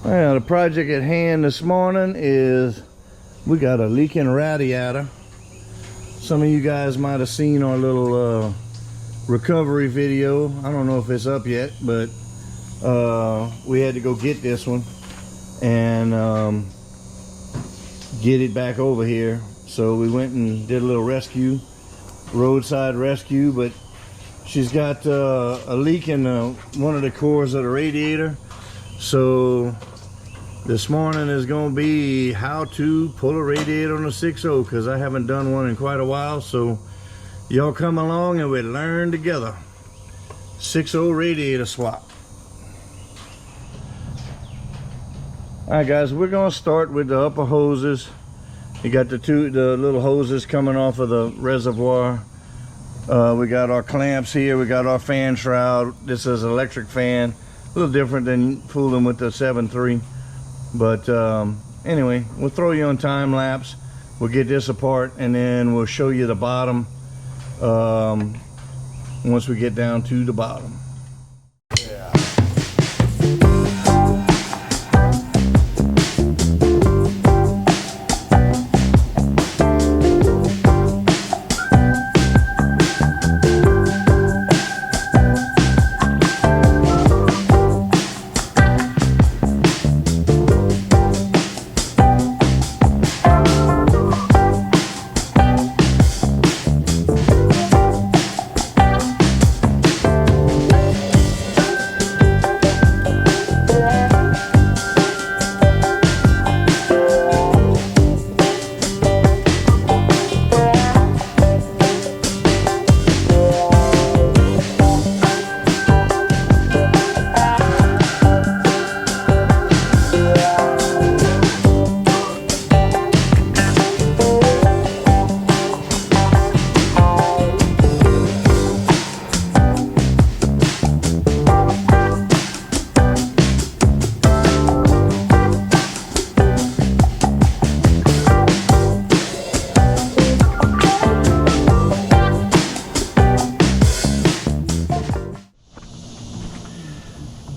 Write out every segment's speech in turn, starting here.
Well, the project at hand this morning is we got a leaking radiator. Some of you guys might have seen our little recovery video. I don't know if it's up yet, but we had to go get this one and get it back over here. So we went and did a little rescue, roadside rescue, but she's got a leak in one of the cores of the radiator. So this morning is going to be how to pull a radiator on a 6.0, because I haven't done one in quite a while. So y'all come along and we learn together. 6.0 radiator swap. Alright guys, we're going to start with the upper hoses. You got the little hoses coming off of the reservoir. We got our clamps here, we got our fan shroud. This is an electric fan, a little different than fooling with the 7.3. But anyway, we'll throw you on time lapse. We'll get this apart and then we'll show you the bottom once we get down to the bottom.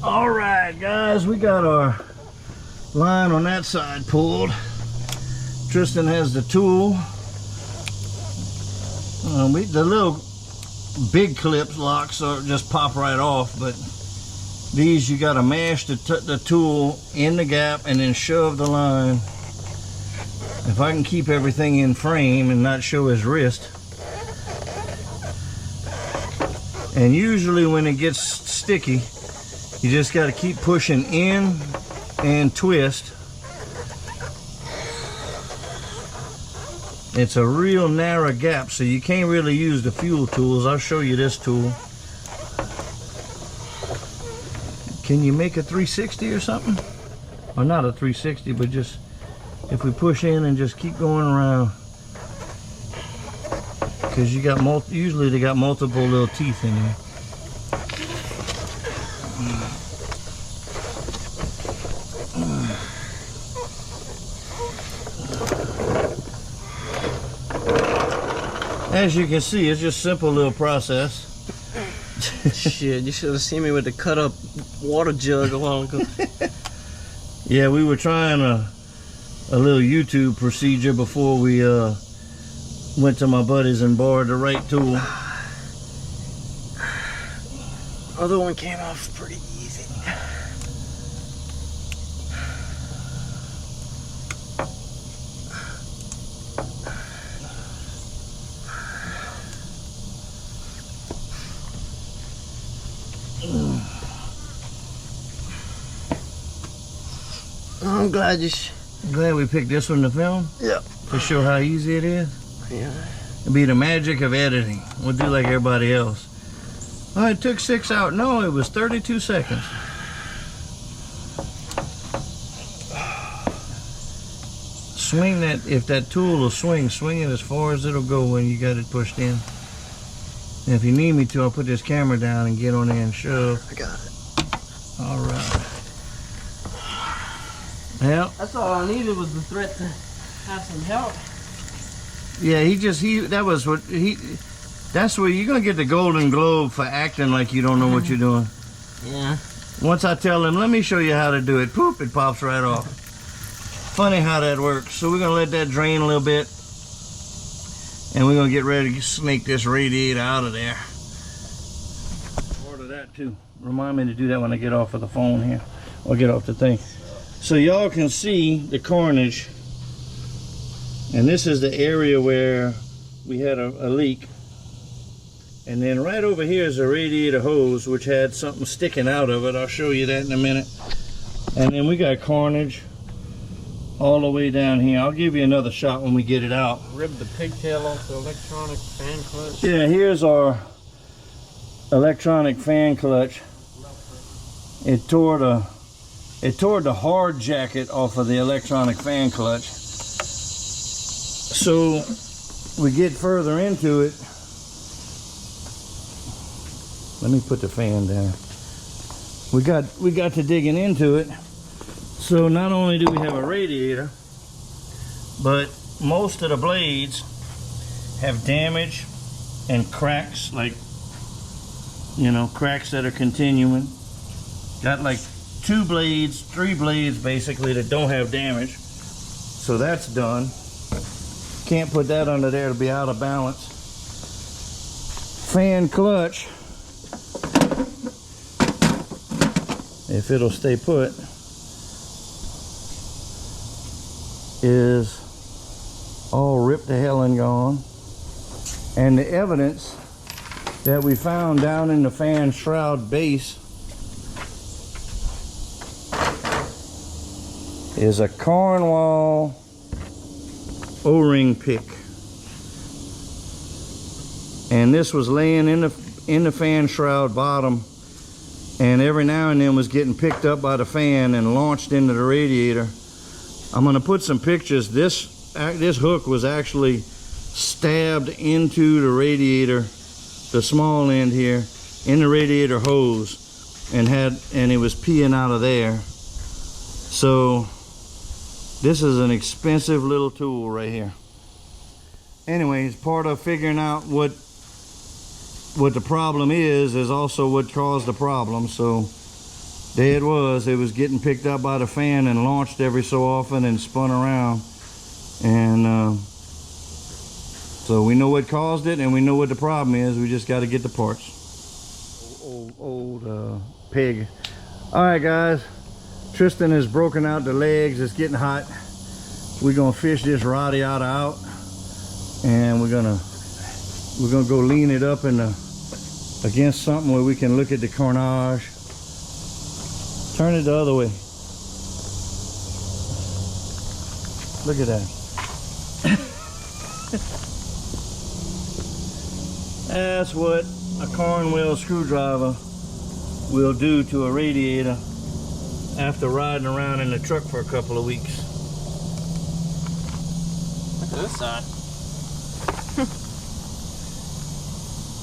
Alright guys, we got our line on that side pulled. Tristan has the tool. The little big clips locks are just pop right off, but these you got to mash the tool in the gap and then shove the line. If I can keep everything in frame and not show his wrist. And usually when it gets sticky, you just got to keep pushing in and twist. It's a real narrow gap, so you can't really use the fuel tools. I'll show you this tool. Can you make a 360 or something? Or not a 360, but just if we push in and just keep going around. Because you got usually they got multiple little teeth in here. As you can see, it's just a simple little process. Shit, you should have seen me with the cut up water jug a while ago. Yeah, we were trying a little YouTube procedure before we went to my buddies and borrowed the right tool. Other one came off pretty easy. I'm glad Glad we picked this one to film? Yeah. To show how easy it is? Yeah. It'll be the magic of editing. We'll do like everybody else. Oh, it took 6 out. No, it was 32 seconds. Swing that, if that tool will swing it as far as it'll go when you got it pushed in. And if you need me to, I'll put this camera down and get on there and shove. I got it. All right. Well, that's all I needed was the threat to have some help. Yeah, that's where you're gonna get the Golden Globe for acting like you don't know what you're doing. Yeah. Once I tell them, let me show you how to do it, poop, it pops right off. Funny how that works. So we're gonna let that drain a little bit, and we're gonna get ready to snake this radiator out of there. Order that too. Remind me to do that when I get off of the phone here, or get off the thing. So y'all can see the carnage, and this is the area where we had a leak. And then right over here is a radiator hose, which had something sticking out of it. I'll show you that in a minute. And then we got carnage all the way down here. I'll give you another shot when we get it out. Rip the pigtail off the electronic fan clutch. Yeah, here's our electronic fan clutch. It tore the hard jacket off of the electronic fan clutch. So we get further into it. Let me put the fan down. We got to digging into it. So not only do we have a radiator, but most of the blades have damage and cracks, like, you know, cracks that are continuing. Got like 2 blades, 3 blades basically that don't have damage. So that's done. Can't put that under there, it'll be out of balance. Fan clutch, if it'll stay put, is all ripped to hell and gone. And the evidence that we found down in the fan shroud base is a Cornwall O-ring pick. And this was laying in the fan shroud bottom, and every now and then was getting picked up by the fan and launched into the radiator. I'm going to put some pictures. This hook was actually stabbed into the radiator, the small end here, in the radiator hose, and it was peeing out of there. So this is an expensive little tool right here. Anyways, part of figuring out what the problem is also what caused the problem. So there it was getting picked up by the fan and launched every so often and spun around. And so we know what caused it, and we know what the problem is. We just got to get the parts. Old pig. All right, guys. Tristan has broken out the legs. It's getting hot. We're gonna fish this radiator out, and we're gonna go lean it up against something where we can look at the carnage. Turn it the other way. Look at that. That's what a Cornwall screwdriver will do to a radiator after riding around in the truck for a couple of weeks. Look at this side.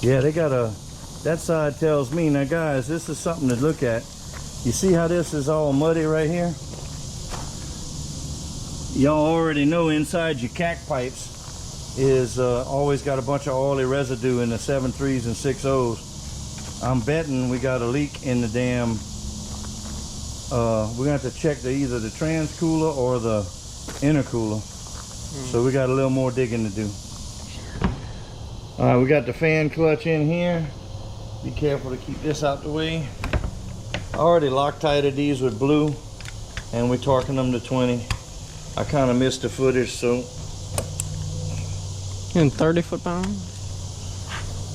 Yeah, they got that side tells me. Now guys, this is something to look at. You see how this is all muddy right here? Y'all already know inside your cack pipes is always got a bunch of oily residue in the 7.3s and 6.0s. I'm betting we got a leak in the damn, we're gonna have to check either the trans cooler or the intercooler. So we got a little more digging to do. All right, we got the fan clutch in here. Be careful to keep this out the way. I already Loctited these with blue, and we're torquing them to 20. I kind of missed the footage, so. In 30 foot-pounds?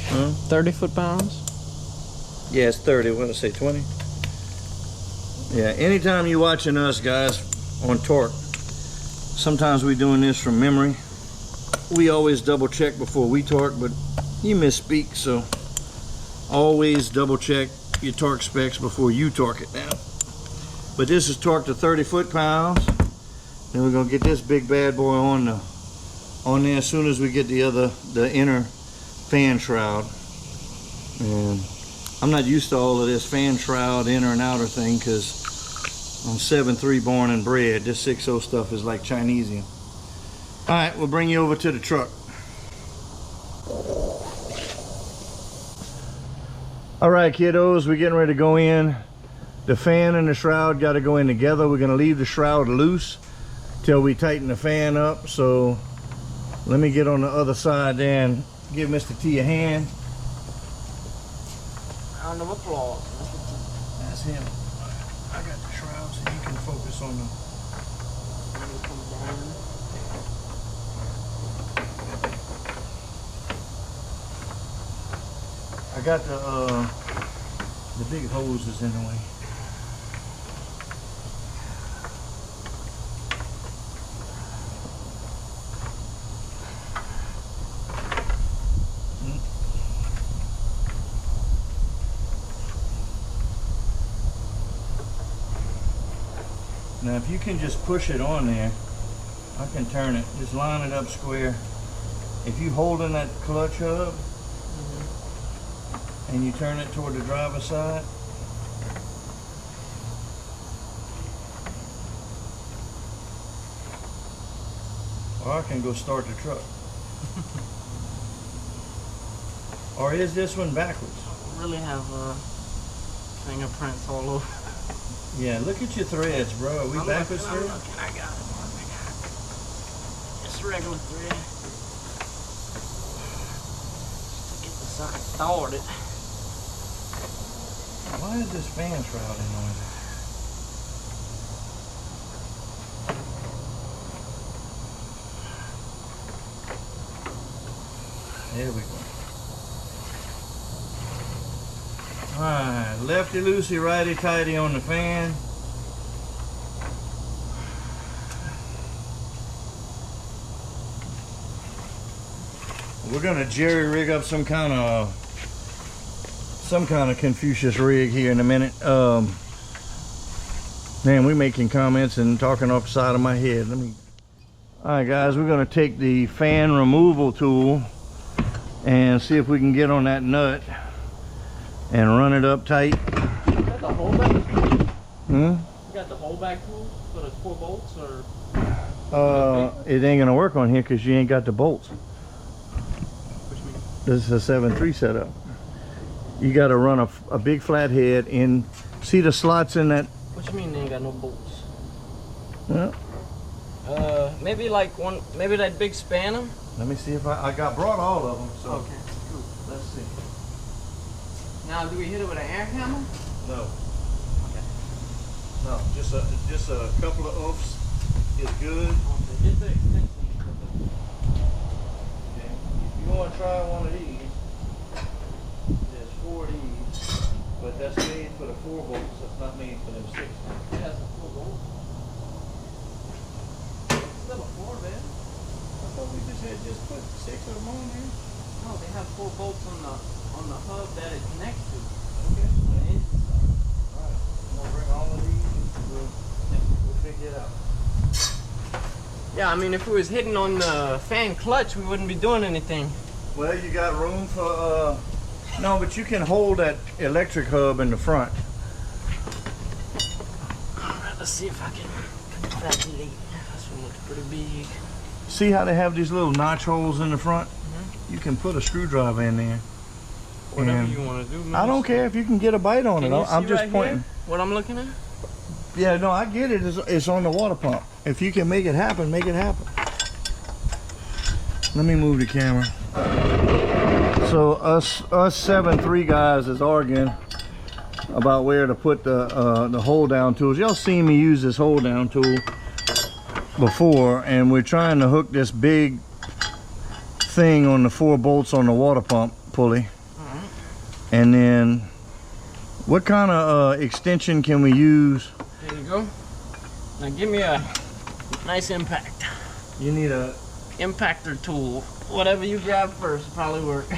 Huh? 30 foot-pounds? Yeah, it's 30. What did I say, 20? Yeah, anytime you're watching us, guys, on torque, sometimes we're doing this from memory. We always double check before we torque, but you misspeak, so always double check your torque specs before you torque it down. But this is torqued to 30 foot-pounds. Then we're gonna get this big bad boy on there as soon as we get the inner fan shroud. And I'm not used to all of this fan shroud inner and outer thing, because I'm 7.3 born and bred. This 6.0 stuff is like Chinesian. All right, we'll bring you over to the truck. All right, kiddos, we're getting ready to go in. The fan and the shroud got to go in together. We're going to leave the shroud loose till we tighten the fan up. So let me get on the other side there and give Mr. T a hand. Round of applause. That's him. I got the shroud so you can focus on the... I got the big hoses in the way. Now if you can just push it on there, I can turn it. Just line it up square. If you hold in that clutch hub and you turn it toward the driver's side, or I can go start the truck. Or is this one backwards? Really have fingerprints all over. Yeah, look at your threads, bro. Are we backwards thread? I got it. It's regular thread. Just to get the side started. Why is this fan shroud in noise? There we go. Alright, lefty loosey, righty tighty on the fan. We're gonna jerry rig up some kind of Confucius rig here in a minute. Man, we're making comments and talking off the side of my head. Alright guys, we're gonna take the fan removal tool and see if we can get on that nut and run it up tight. You got the holdback tool? Hmm? You got the holdback tool for the 4 bolts, or? It ain't gonna work on here because you ain't got the bolts. Which mean? This is a 7.3 setup. You got to run a big flat head in. See the slots in that? What you mean they ain't got no bolts? Well, maybe like one, maybe that big spanner. let me see if I brought all of them. So Okay. let's see. Now, do we hit it with an air hammer? No, Okay. no, just a couple of oofs is good. Okay. Hit the extension. Okay. If you want to try one of these, there's 4 of these, but that's made for the 4 bolts. That's not made for them 6. Yeah, that's a 4 bolt. Still a 4, man. I thought we just had put 6 of them on there. No, they have 4 bolts on the hub that it connects to. Okay. On the engine side. Alright, I'm gonna bring all of these and we'll figure it out. Yeah, I mean, if we was hitting on the fan clutch, we wouldn't be doing anything. Well, you got room for, no, but you can hold that electric hub in the front. Alright, let's see if I can calculate. This one looks pretty big. See how they have these little notch holes in the front? You can put a screwdriver in there. Whatever And you want to do, man. I don't care if you can get a bite on Can it. you I'm see just right pointing. here what I'm looking at? Yeah, no, I get it. It's on the water pump. If you can make it happen, make it happen. Let me move the camera. So us 7.3 guys is arguing about where to put the hold down tools. Y'all seen me use this hold down tool before, and we're trying to hook this big thing on the 4 bolts on the water pump pulley. And then what kind of extension can we use? There you go. Now give me a nice impact. You need a Impactor tool. Whatever you grab first will probably work.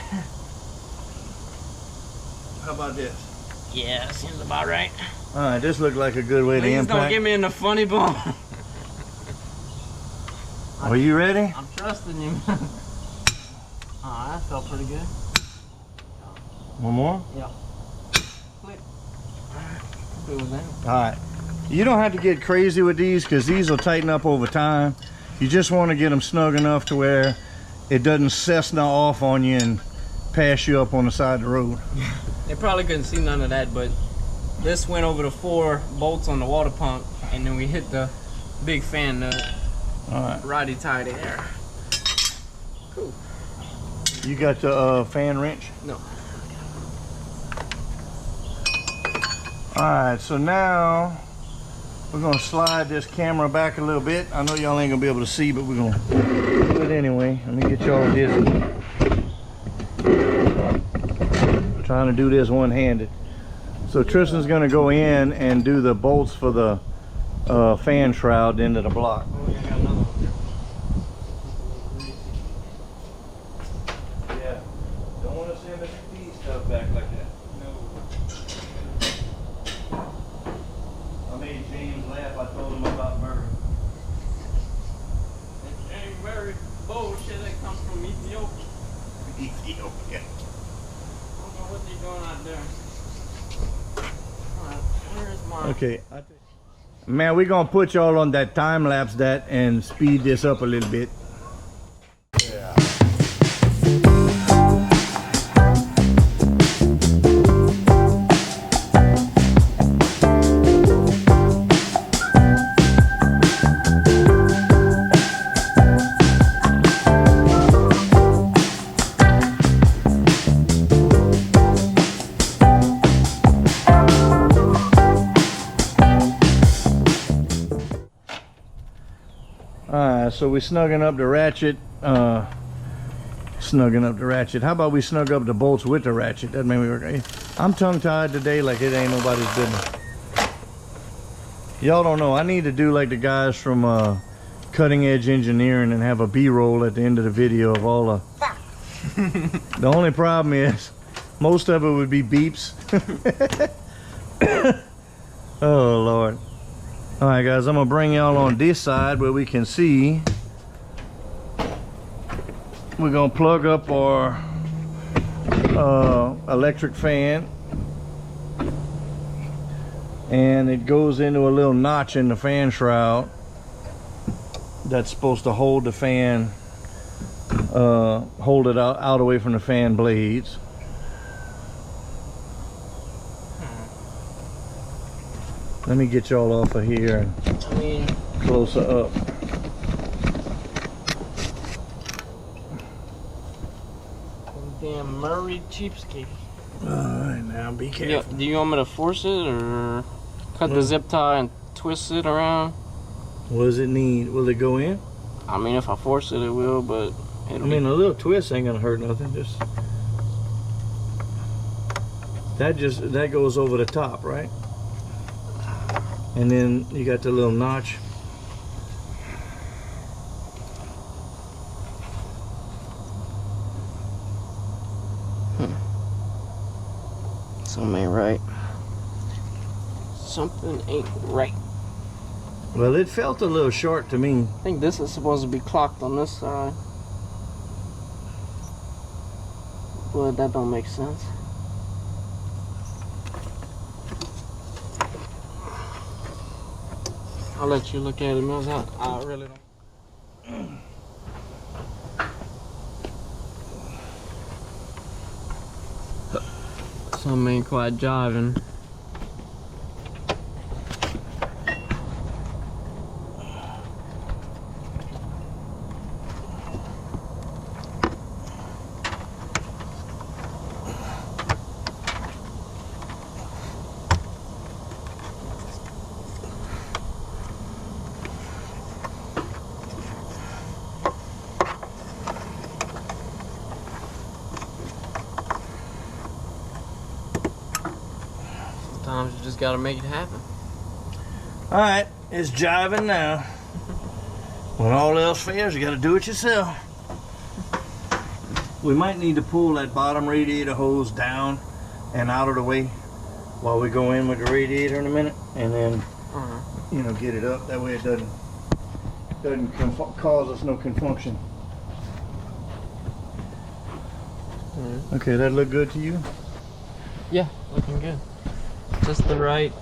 how about this? Yeah, that seems about right. All right, this looked like a good way to Please impact. don't get me in the funny bone. Are you ready? I'm trusting you. Oh, that felt pretty good. One more? Yeah. Click. Good with that. All right. You don't have to get crazy with these because these will tighten up over time. You just want to get them snug enough to where it doesn't Cessna off on you and pass you up on the side of the road. They probably couldn't see none of that, but this went over the 4 bolts on the water pump, and then we hit the big fan nut. Alright. Roddy tied it there. Cool. You got the fan wrench? No. Alright, so now we're gonna slide this camera back a little bit. I know y'all ain't gonna be able to see, but we're gonna do it anyway. Let me get y'all dizzy. Trying to do this one-handed. So Tristan's gonna go in and do the bolts for the fan shroud into the block. Oh, yeah, I got another one there. Yeah. Don't want to send the speed stuff back like that. No. I made James laugh. I told him about Murray. It ain't very bullshit that comes from Ethiopia. Ethiopia. I don't know what they're doing out there. Alright, where's mine? Okay. Man, we're gonna put y'all on that time lapse that and speed this up a little bit. Yeah. Alright, so we're snugging up the ratchet. Snugging up the ratchet. How about we snug up the bolts with the ratchet? That made me work. I'm tongue-tied today like it ain't nobody's business. Y'all don't know. I need to do like the guys from Cutting Edge Engineering and have a B-roll at the end of the video of all the... The only problem is most of it would be beeps. Oh, Lord. Alright guys, I'm gonna bring y'all on this side where we can see. We're gonna plug up our electric fan, and it goes into a little notch in the fan shroud that's supposed to hold the fan, hold it out away from the fan blades. Let me get y'all off of here and closer up. Damn Murray cheapskate. Alright, now be careful. Yeah, do you want me to force it or cut the zip tie and twist it around? What does it need? Will it go in? I mean, if I force it, it will, but I mean, a little twist ain't gonna hurt nothing. That goes over the top, right? And then you got the little notch. Something ain't right. Something ain't right. Well, it felt a little short to me. I think this is supposed to be clocked on this side. But that don't make sense. I'll let you look at it, Mills. I really don't. Some ain't quite jiving. Sometimes you just gotta make it happen. Alright, it's jiving now. When all else fails, you gotta do it yourself. We might need to pull that bottom radiator hose down and out of the way while we go in with the radiator in a minute, and then you know, get it up. That way it doesn't cause us no confunction. Okay, that look good to you? Yeah, looking good. Just the right.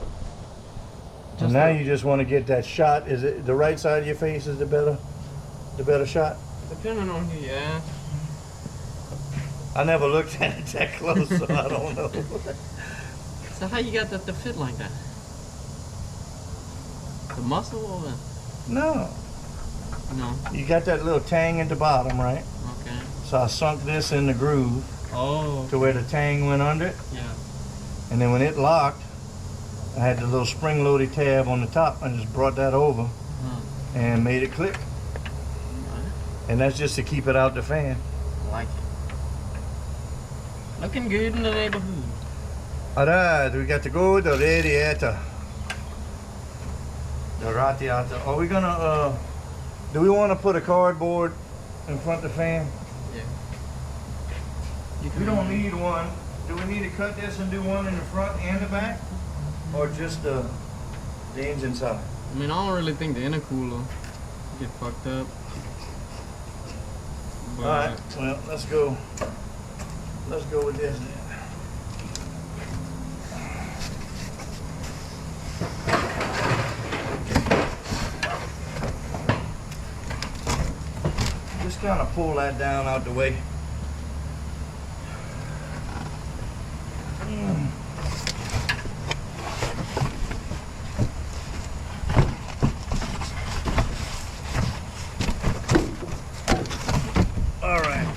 And now you just want to get that shot. Is it the right side of your face is the better shot? Depending on who you ask. I never looked at it that close, so I don't know. So how you got that to fit like that? The muscle or the? No. No. You got that little tang at the bottom, right? Okay. So I sunk this in the groove Oh. to where the tang went under it. Yeah. And then when it locked, I had the little spring-loaded tab on the top and just brought that over and made it click. And that's just to keep it out the fan. I like it. Looking good in the neighborhood. Alright, we got to go the radiator. The radiator. Are we gonna, do we want to put a cardboard in front of the fan? Yeah. We don't need one. Do we need to cut this and do one in the front and the back? Or just the engine side? I mean, I don't really think the intercooler get fucked up. But Alright, well, let's go. Let's go with this then. Just kind of pull that down out the way. All right,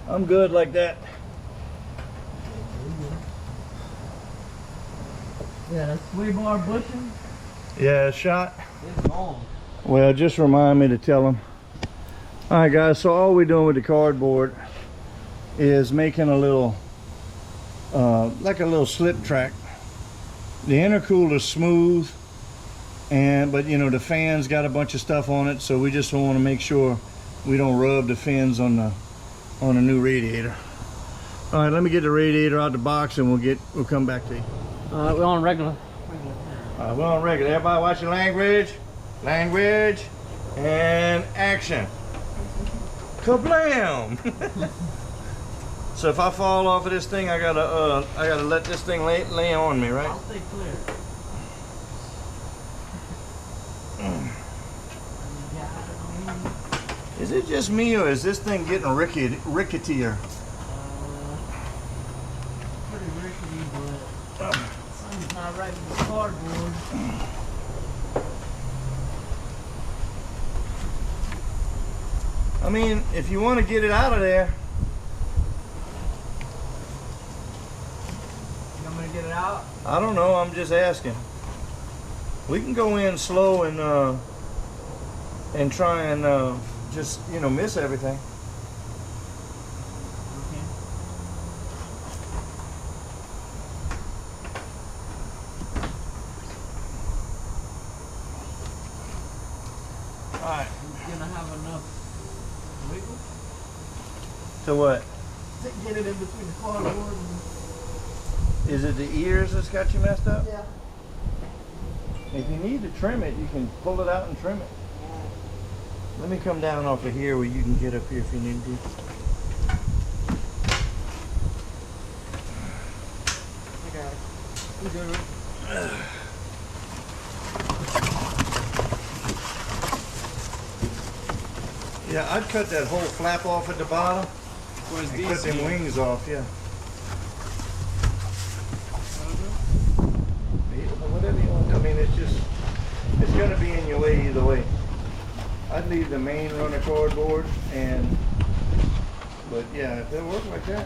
I'm good like that. yeah, that sway bar bushing, Yeah, shot. it's gone. Well, just remind me to tell them. All right, guys, so all we're doing with the cardboard is making a little, like a little slip track. The intercooler's smooth, but you know, the fan's got a bunch of stuff on it, so we just want to make sure we don't rub the fins on the new radiator. All right, let me get the radiator out the box and we'll come back to you. We're on regular. All right, we're on regular. Everybody watch your language. Language and action. Kablam! So if I fall off of this thing, I gotta let this thing lay on me, right? I'll stay clear. Is it just me or is this thing getting ricketier? Pretty rickety, but something's not right with the cardboard. I mean, if you want to get it out of there. You want me to get it out? I don't know, I'm just asking. We can go in slow and try and just, you know, miss everything. Okay. Alright. We're gonna have enough wiggle So what? to get it in between the cardboard and... Is it the ears that's got you messed up? Yeah. If you need to trim it, you can pull it out and trim it. Let me come down off of here where you can get up here if you need to. I got it. You good, right? Yeah, I'd cut that whole flap off at the bottom Where's and these? cut them wings off, yeah. Whatever you want. I mean, it's going to be in your way either way. I'd leave the main run of cardboard but yeah, if it'll work like that.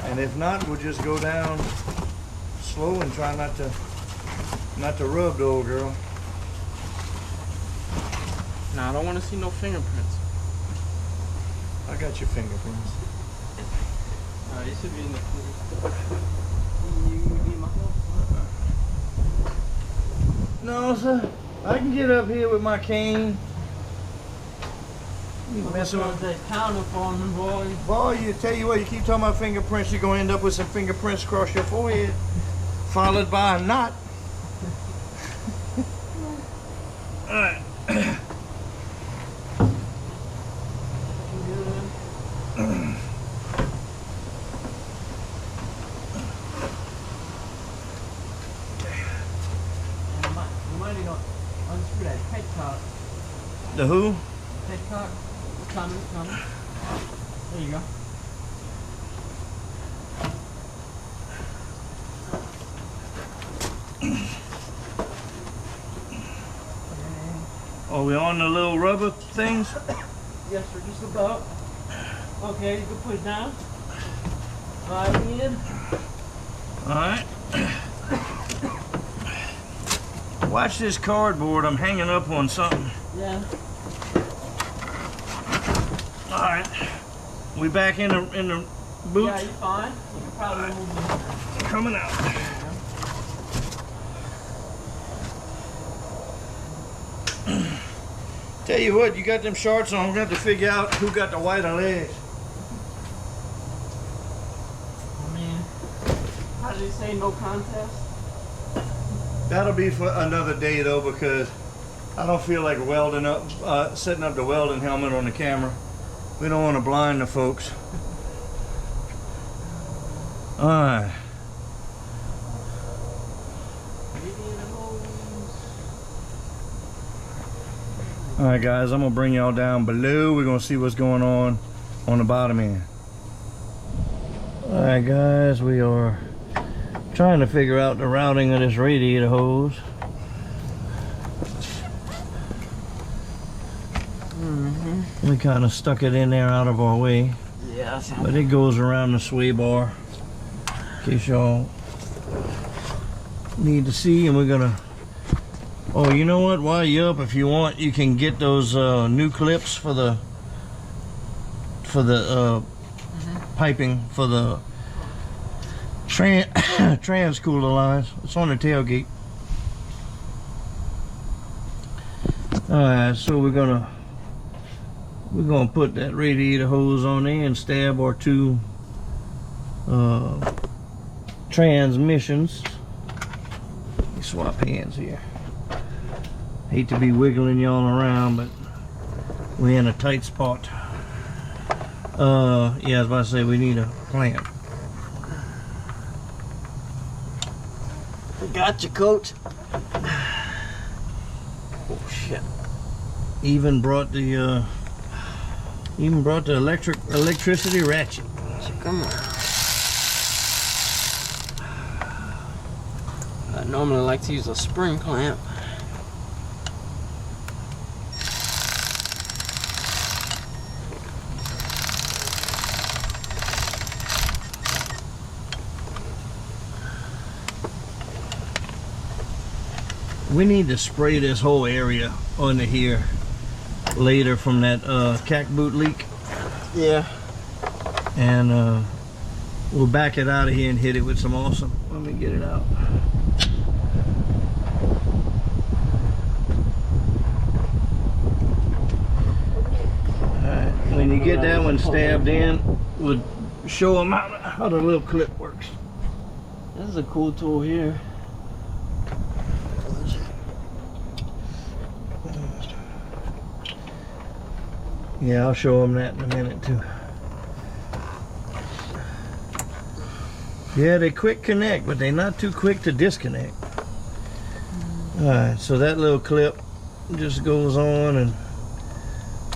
And if not, we'll just go down slow and try not to rub the old girl. Nah, I don't want to see no fingerprints. I got your fingerprints. You should be in the You be my phone? No, sir. I can get up here with my cane. You messing with that counter for me, boy. boy, you tell you what, you keep talking about fingerprints, you're gonna end up with some fingerprints across your forehead, followed by a knot. All right. Unscrew that petcock. The who? Petcock. It's coming. There you go. Are we on the little rubber things? Yes, sir, just about. Okay, you can push down. Slide in. Alright. Watch this cardboard, I'm hanging up on something. Yeah. Alright. We back in the boots? Yeah, you're fine. You can probably move them. Coming out. Tell you what, you got them shorts on, we're going to have to figure out who got the whiter legs. I mean, how did he say no contest? That'll be for another day though, because I don't feel like welding up, setting up the welding helmet on the camera. We don't want to blind the folks. Alright. Alright guys, I'm going to bring y'all down below. We're going to see what's going on the bottom end. Alright guys, we are trying to figure out the routing of this radiator hose. We kind of stuck it in there out of our way. Yeah, But it goes around the sway bar, in case y'all need to see. And we're gonna, oh, you know what, while you're up, if you want, you can get those new clips for the piping for the trans cooler lines. It's on the tailgate. Alright, so we're gonna put that radiator hose on there and stab our two transmissions. Let me swap hands here. Hate to be wiggling y'all around, but we're in a tight spot. Yeah, I was about to say we need a clamp. Gotcha, coach. Oh shit. Even brought the electricity ratchet. So come on. I normally like to use a spring clamp. We need to spray this whole area under here later from that cack boot leak. Yeah. And we'll back it out of here and hit it with some awesome. Let me get it out. Alright, when you get that one stabbed in, we'll show them how the little clip works. This is a cool tool here. Yeah, I'll show them that in a minute too. Yeah, they quick connect, but they're not too quick to disconnect. Alright, so that little clip just goes on and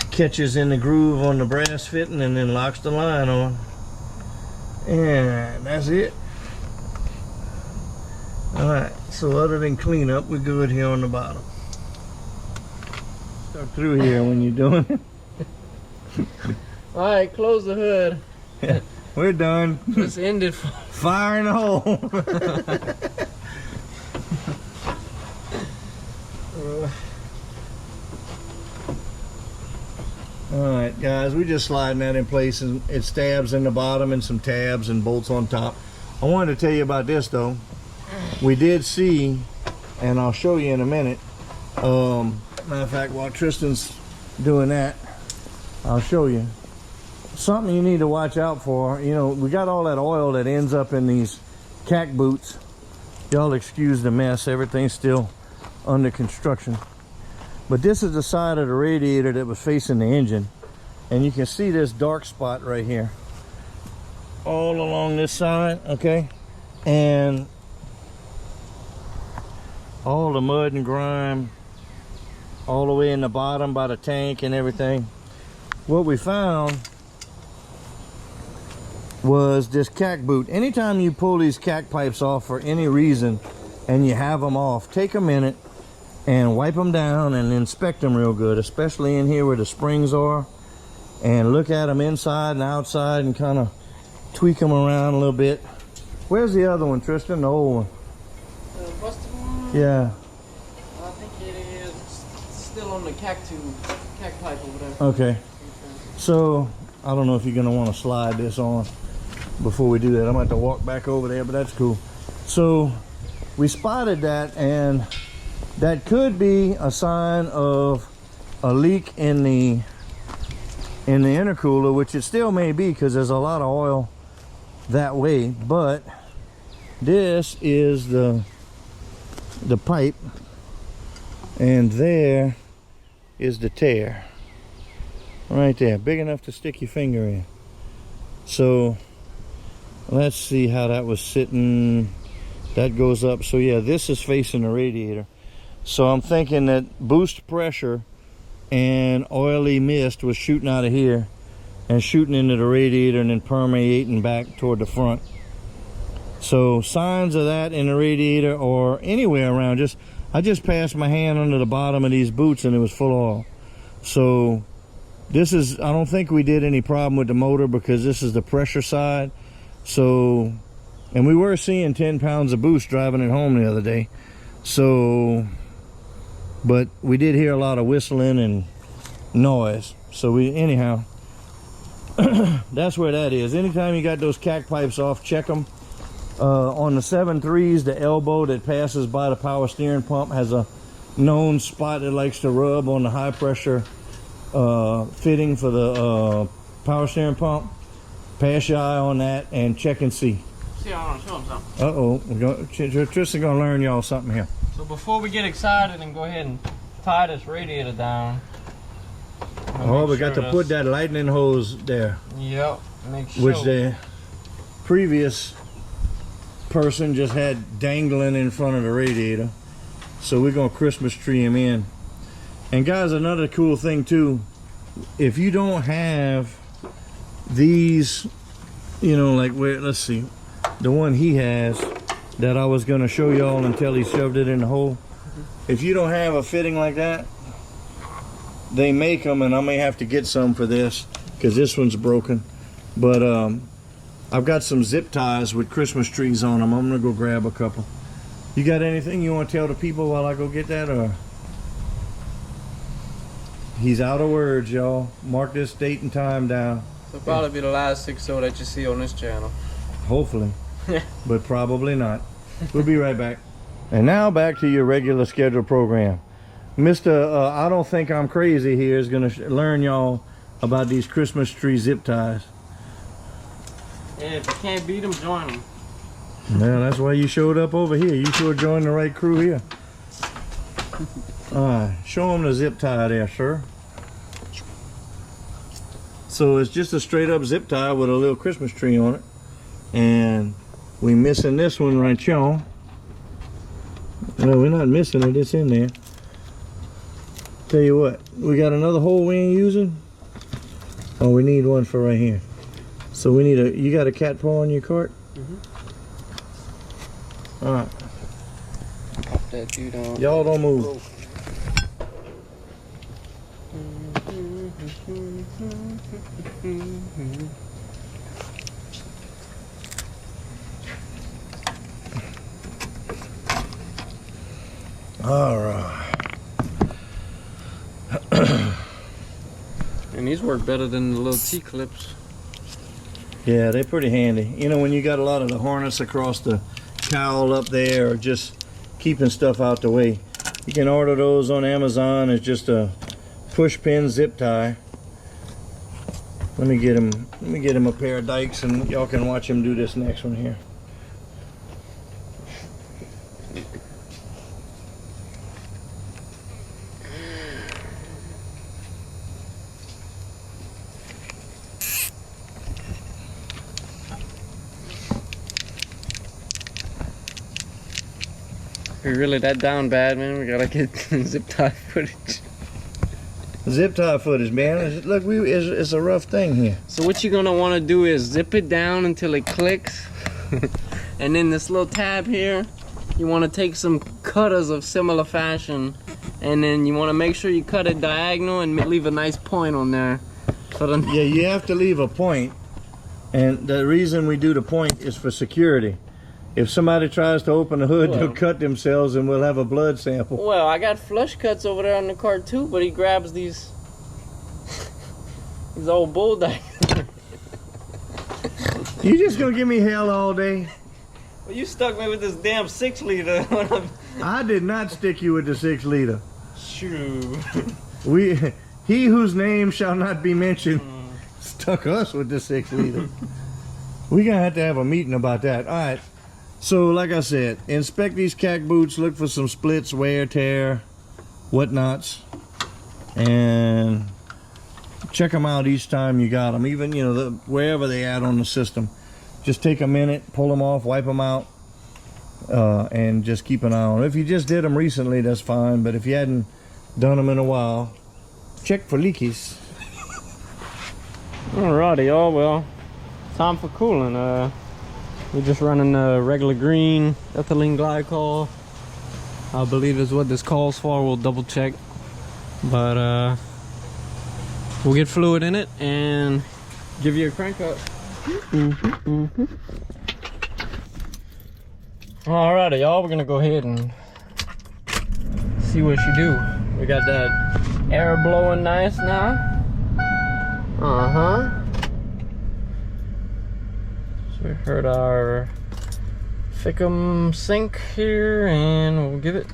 catches in the groove on the brass fitting and then locks the line on. And that's it. Alright, so other than cleanup, we're good here on the bottom. Start through here when you're doing it. Alright, close the hood. Yeah, we're done. Let's end it. Fire in the hole. Alright guys, we just sliding that in place and it stabs in the bottom and some tabs and bolts on top. I wanted to tell you about this though. We did see, and I'll show you in a minute. Matter of fact, while Tristan's doing that, I'll show you something you need to watch out for. You know, we got all that oil that ends up in these cack boots. Y'all excuse the mess, everything's still under construction. But this is the side of the radiator that was facing the engine, and you can see this dark spot right here all along this side, okay? And all the mud and grime all the way in the bottom by the tank and everything. What we found was this cack boot. Anytime you pull these cack pipes off for any reason, and you have them off, take a minute and wipe them down and inspect them real good, especially in here where the springs are, and look at them inside and outside and kind of tweak them around a little bit. Where's the other one, Tristan? The old one. The busted one? Yeah. I think it is still on the cack pipe over there. Okay. So I don't know if you're gonna want to slide this on before we do that. I'm gonna have to walk back over there, but that's cool. So we spotted that, and that could be a sign of a leak in the intercooler, which it still may be because there's a lot of oil that way. But this is the pipe, and there is the tear right there, big enough to stick your finger in. So let's see how that was sitting. That goes up. So yeah, this is facing the radiator. So I'm thinking that boost pressure and oily mist was shooting out of here and shooting into the radiator and then permeating back toward the front. So signs of that in the radiator or anywhere around. I just passed my hand under the bottom of these boots and it was full of oil. So this is, I don't think we did any problem with the motor because this is the pressure side. So, and we were seeing 10 pounds of boost driving it home the other day. So, but we did hear a lot of whistling and noise. So anyhow, that's where that is. Anytime you got those cack pipes off, check them. On the 7.3s, the elbow that passes by the power steering pump has a known spot that likes to rub on the high pressure fitting for the power steering pump. Pass your eye on that and check and see. See, I want to show him something. Tristan's gonna learn y'all something here. So before we get excited and go ahead and tie this radiator down. Oh, we got to put that lightning hose there. Yep. Make sure. Which the previous person just had dangling in front of the radiator. So we're gonna Christmas tree him in. And guys, another cool thing too, if you don't have these, you know, like where, let's see, the one he has that I was gonna show y'all until he shoved it in the hole. If you don't have a fitting like that, they make them, and I may have to get some for this because this one's broken. But I've got some zip ties with Christmas trees on them. I'm gonna go grab a couple. You got anything you want to tell the people while I go get that, or? He's out of words, y'all. Mark this date and time down. It'll probably be the last 6.0 that you see on this channel. Hopefully. But probably not. We'll be right back. And now back to your regular scheduled program. Mr. I don't think I'm crazy here is going to learn y'all about these Christmas tree zip ties. Yeah, if you can't beat them, join them. Yeah, that's why you showed up over here. You sure joined the right crew here. Show them the zip tie there, sir. So it's just a straight up zip tie with a little Christmas tree on it. And we missing this one right here. No, we're not missing it, it's in there. Tell you what, we got another hole we ain't using. Oh, we need one for right here. So we need you got a cat paw on your cart? All right. Pop that dude on. Y'all don't move. All right. And these work better than the little T-clips. Yeah, they're pretty handy. You know, when you got a lot of the harness across the cowl up there, or just keeping stuff out the way, you can order those on Amazon. It's just a push pin zip tie. Let me get him a pair of dikes, and y'all can watch him do this next one here. We're really that down bad, man. We gotta get zip tie footage. Zip tie footage, man. Look, it's a rough thing here. So what you're gonna want to do is zip it down until it clicks, and then this little tab here, you want to take some cutters of similar fashion, and then you want to make sure you cut it diagonal and leave a nice point on there. So then, yeah, you have to leave a point, and the reason we do the point is for security. If somebody tries to open the hood, they'll cut themselves and we'll have a blood sample. Well, I got flush cuts over there on the car too, but he grabs these these old bull daggers. You just gonna give me hell all day? Well, you stuck me with this damn 6 liter. I did not stick you with the 6 liter. Shoo. He whose name shall not be mentioned stuck us with the 6 liter. We're gonna have to have a meeting about that. All right. So, like I said, inspect these cack boots. Look for some splits, wear, tear, whatnots, and check them out each time you got them. Even, you know, wherever they at on the system. Just take a minute, pull them off, wipe them out, and just keep an eye on them. If you just did them recently, that's fine. But if you hadn't done them in a while, check for leakies. Alrighty, y'all. Well, time for cooling. We're just running regular green ethylene glycol. I believe is what this calls for. We'll double check, but we'll get fluid in it and give you a crank up. Alrighty, y'all. We're gonna go ahead and see what she do. We got that air blowing nice now. So we heard our Fickum sink here, and we'll give it.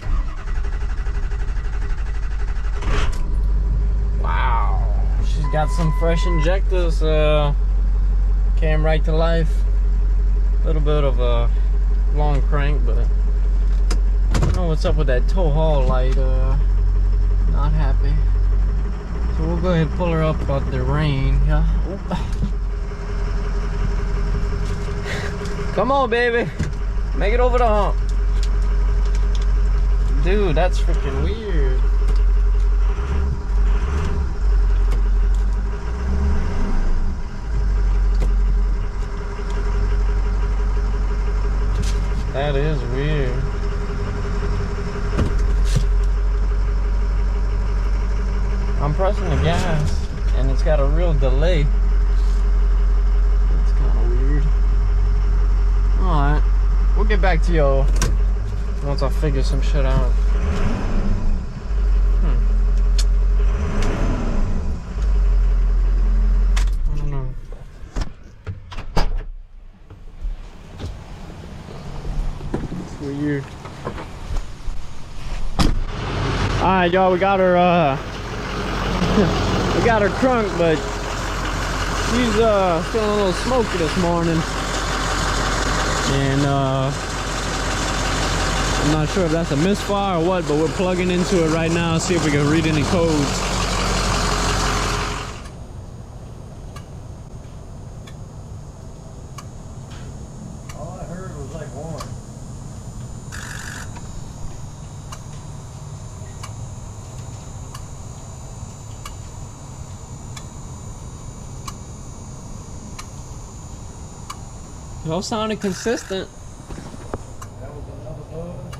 Wow, she's got some fresh injectors. Came right to life. A little bit of a long crank, but I don't know what's up with that tow haul light. Not happy. So we'll go ahead and pull her up out the rain. Yeah. Come on, baby. Make it over the hump. Dude, that's freaking weird. That is weird. I'm pressing the gas and it's got a real delay. It's kind of weird. Alright, we'll get back to y'all once I figure some shit out. I don't know. It's weird. Alright, y'all, we got her we got her crunk, but she's feeling a little smoky this morning. And I'm not sure if that's a misfire or what, but we're plugging into it right now, see if we can read any codes. All I heard was like one. Y'all sounded consistent. That was another buzz.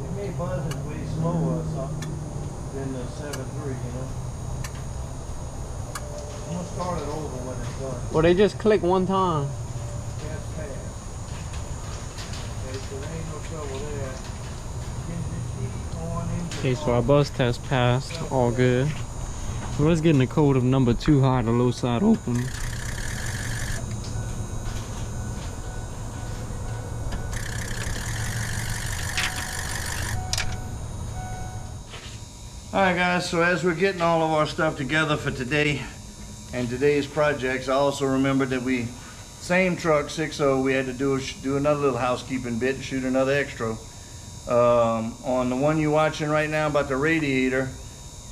It may buzz is way slower or something than the 7.3, you know. I'm gonna start it over when it's done. Well, they just click one time. That's fast. Okay, so there ain't no trouble there. Can you keep on into Okay, so our buzz test passed. All good. So let's get in the code of number 2 high, the low side open. Alright guys, so as we're getting all of our stuff together for today and today's projects, I also remembered that same truck, 6.0, we had to do another little housekeeping bit and shoot another extra. On the one you're watching right now about the radiator,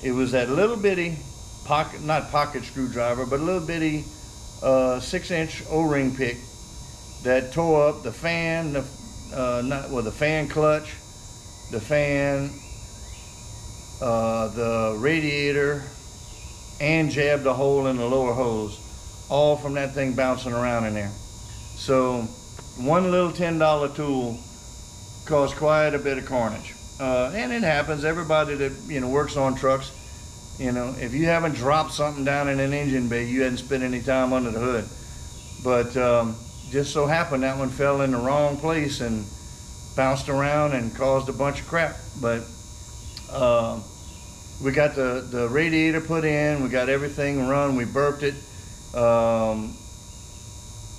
it was that little bitty, not pocket screwdriver, but a little bitty 6-inch O-ring pick that tore up the fan, the fan clutch, the fan, the radiator, and jabbed a hole in the lower hose, all from that thing bouncing around in there. So one little $10 tool caused quite a bit of carnage. And it happens. Everybody that, you know, works on trucks, you know, if you haven't dropped something down in an engine bay, you hadn't spent any time under the hood. But just so happened that one fell in the wrong place and bounced around and caused a bunch of crap. But we got the radiator put in, we got everything run, we burped it,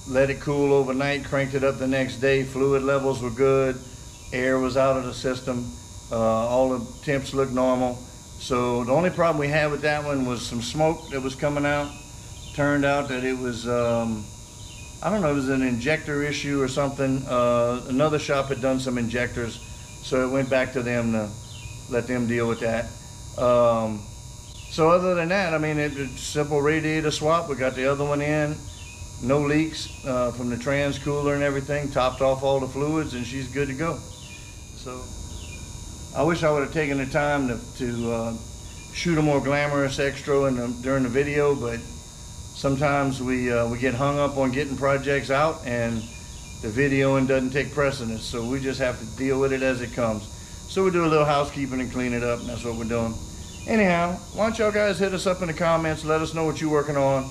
let it cool overnight, cranked it up the next day, fluid levels were good, air was out of the system, all the temps looked normal. So the only problem we had with that one was some smoke that was coming out. Turned out that it was, I don't know, it was an injector issue or something. Another shop had done some injectors, so it went back to them to let them deal with that. So other than that, I mean, it's simple radiator swap. We got the other one in, no leaks from the trans cooler and everything, topped off all the fluids, and she's good to go. So I wish I would have taken the time to shoot a more glamorous extra during the video, but sometimes we get hung up on getting projects out and the videoing doesn't take precedence, so we just have to deal with it as it comes. So we do a little housekeeping and clean it up, and that's what we're doing. Anyhow, why don't y'all guys hit us up in the comments, let us know what you're working on.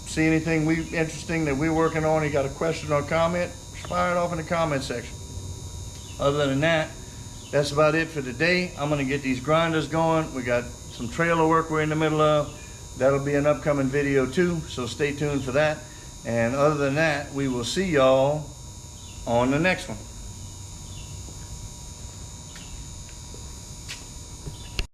See anything interesting that we're working on, you got a question or comment, fire it off in the comment section. Other than that, that's about it for today. I'm gonna get these grinders going. We got some trailer work we're in the middle of. That'll be an upcoming video too, so stay tuned for that. And other than that, we will see y'all on the next one.